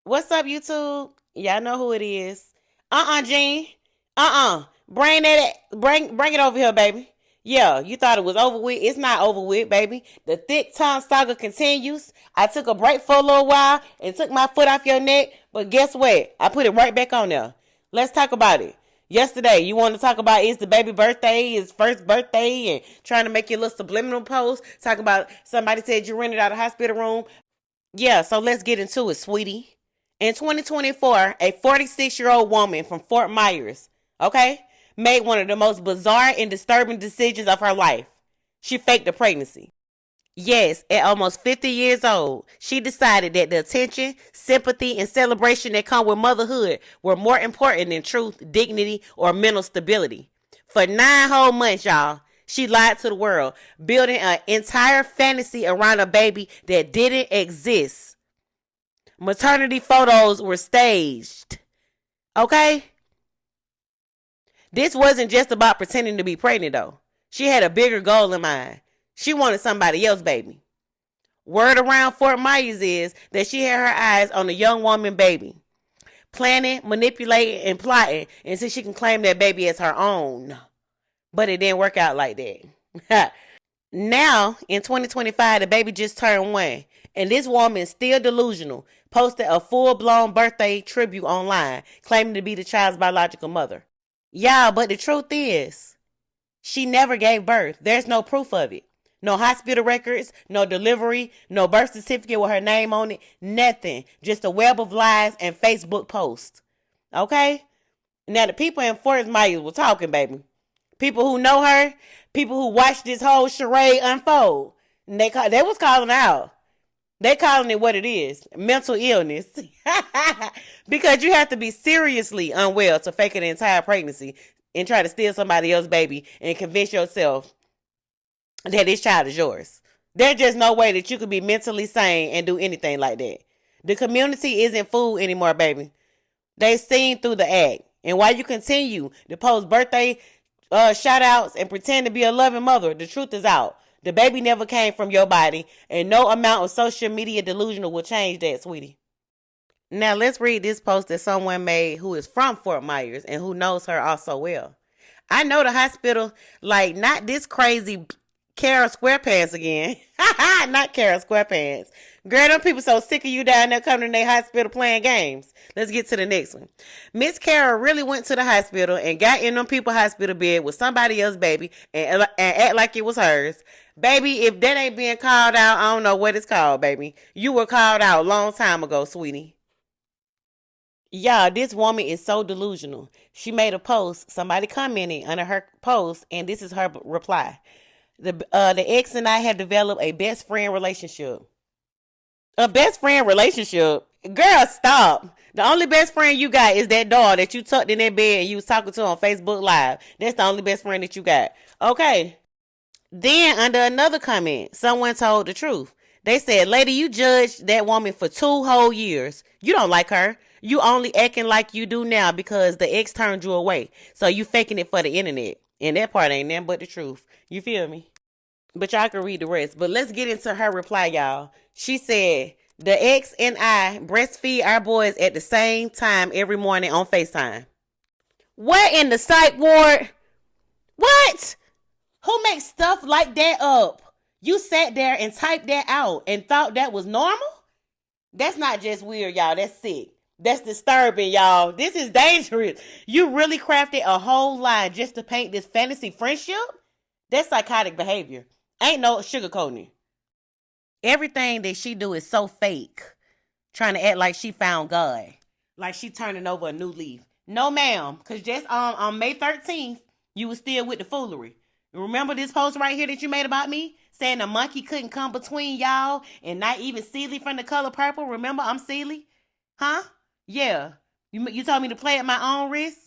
What's up, YouTube? Y'all know who it is. Jean. Bring it over here, baby. Yeah, you thought it was over with. It's not over with, baby. The thick tongue saga continues. I took a break for a little while and took my foot off your neck, but guess what? I put it right back on there. Let's talk about it. Yesterday, you want to talk about it's the baby birthday, his first birthday, and trying to make your little subliminal post. Talking about somebody said you rented out a hospital room. Yeah, so let's get into it, sweetie. In 2024, a 46-year-old woman from Fort Myers, okay, made one of the most bizarre and disturbing decisions of her life. She faked a pregnancy. Yes, at almost 50 years old, she decided that the attention, sympathy, and celebration that come with motherhood were more important than truth, dignity, or mental stability. For 9 whole months, y'all, she lied to the world, building an entire fantasy around a baby that didn't exist. Maternity photos were staged. Okay? This wasn't just about pretending to be pregnant, though. She had a bigger goal in mind. She wanted somebody else's baby. Word around Fort Myers is that she had her eyes on a young woman baby, planning, manipulating, and plotting until she can claim that baby as her own. But it didn't work out like that. Now, in 2025, the baby just turned 1, and this woman, still delusional, posted a full-blown birthday tribute online, claiming to be the child's biological mother. Yeah, but the truth is, she never gave birth. There's no proof of it. No hospital records, no delivery, no birth certificate with her name on it, nothing. Just a web of lies and Facebook posts. Okay? Now, the people in Fort Myers were talking, baby. People who know her, people who watched this whole charade unfold, and they was calling out. They calling it what it is, mental illness. Because you have to be seriously unwell to fake an entire pregnancy and try to steal somebody else's baby and convince yourself that this child is yours. There's just no way that you could be mentally sane and do anything like that. The community isn't fooled anymore, baby. They seen through the act. And while you continue to post birthday shout outs and pretend to be a loving mother, the truth is out. The baby never came from your body, and no amount of social media delusional will change that, sweetie. Now let's read this post that someone made who is from Fort Myers and who knows her also well. I know the hospital, like not this crazy Carol Squarepants again. Not Carol Squarepants. Girl, them people so sick of you down there coming to their hospital playing games. Let's get to the next one. Miss Carol really went to the hospital and got in them people hospital bed with somebody else's baby and act like it was hers. Baby, if that ain't being called out, I don't know what it's called, baby. You were called out a long time ago, sweetie. Yeah, this woman is so delusional. She made a post. Somebody commented under her post, and this is her reply. The ex and I have developed a best friend relationship. A best friend relationship? Girl, stop. The only best friend you got is that dog that you tucked in that bed and you was talking to on Facebook Live. That's the only best friend that you got. Okay. Then under another comment, someone told the truth. They said, lady, you judged that woman for 2 whole years. You don't like her. You only acting like you do now because the ex turned you away. So you faking it for the internet. And that part ain't nothing but the truth. You feel me? But y'all can read the rest. But let's get into her reply, y'all. She said, the ex and I breastfeed our boys at the same time every morning on FaceTime. What in the psych ward? What? Who makes stuff like that up? You sat there and typed that out and thought that was normal? That's not just weird, y'all. That's sick. That's disturbing, y'all. This is dangerous. You really crafted a whole lie just to paint this fantasy friendship? That's psychotic behavior. Ain't no sugarcoating. Everything that she do is so fake. Trying to act like she found God. Like she turning over a new leaf. No, ma'am. Because just on May 13th, you was still with the foolery. Remember this post right here that you made about me? Saying the monkey couldn't come between y'all and not even Celie from The Color Purple? Remember I'm Celie? Huh? Yeah. You told me to play at my own risk?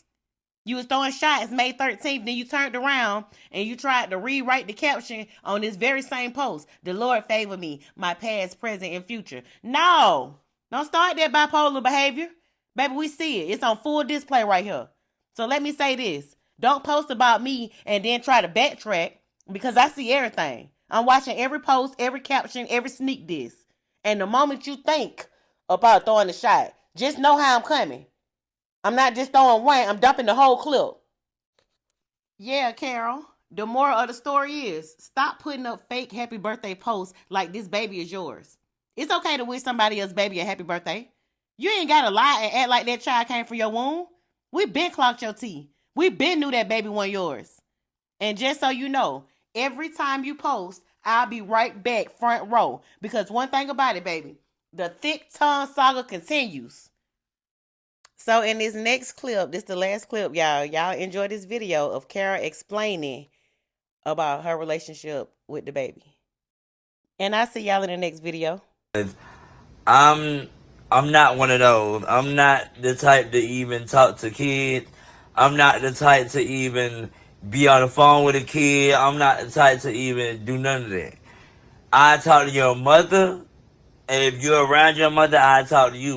You was throwing shots May 13th, then you turned around and you tried to rewrite the caption on this very same post. The Lord favor me, my past, present, and future. No. Don't start that bipolar behavior. Baby, we see it. It's on full display right here. So let me say this. Don't post about me and then try to backtrack because I see everything. I'm watching every post, every caption, every sneak diss. And the moment you think about throwing a shot, Just know how I'm coming. I'm not just throwing one, I'm dumping the whole clip. Yeah, Carol. The moral of the story is stop putting up fake happy birthday posts like this baby is yours. It's okay to wish somebody else's baby a happy birthday. You ain't gotta lie and act like that child came from your womb. We been clocked your teeth. We been knew that baby wasn't yours. And just so you know, every time you post, I'll be right back front row. Because one thing about it, baby, the thick tongue saga continues. So in this next clip, this is the last clip, y'all. Y'all enjoy this video of Kara explaining about her relationship with the baby. And I'll see y'all in the next video. I'm not one of those. I'm not the type to even talk to kids. I'm not the type to even be on the phone with a kid. I'm not the type to even do none of that. I talk to your mother, and if you're around your mother, I talk to you.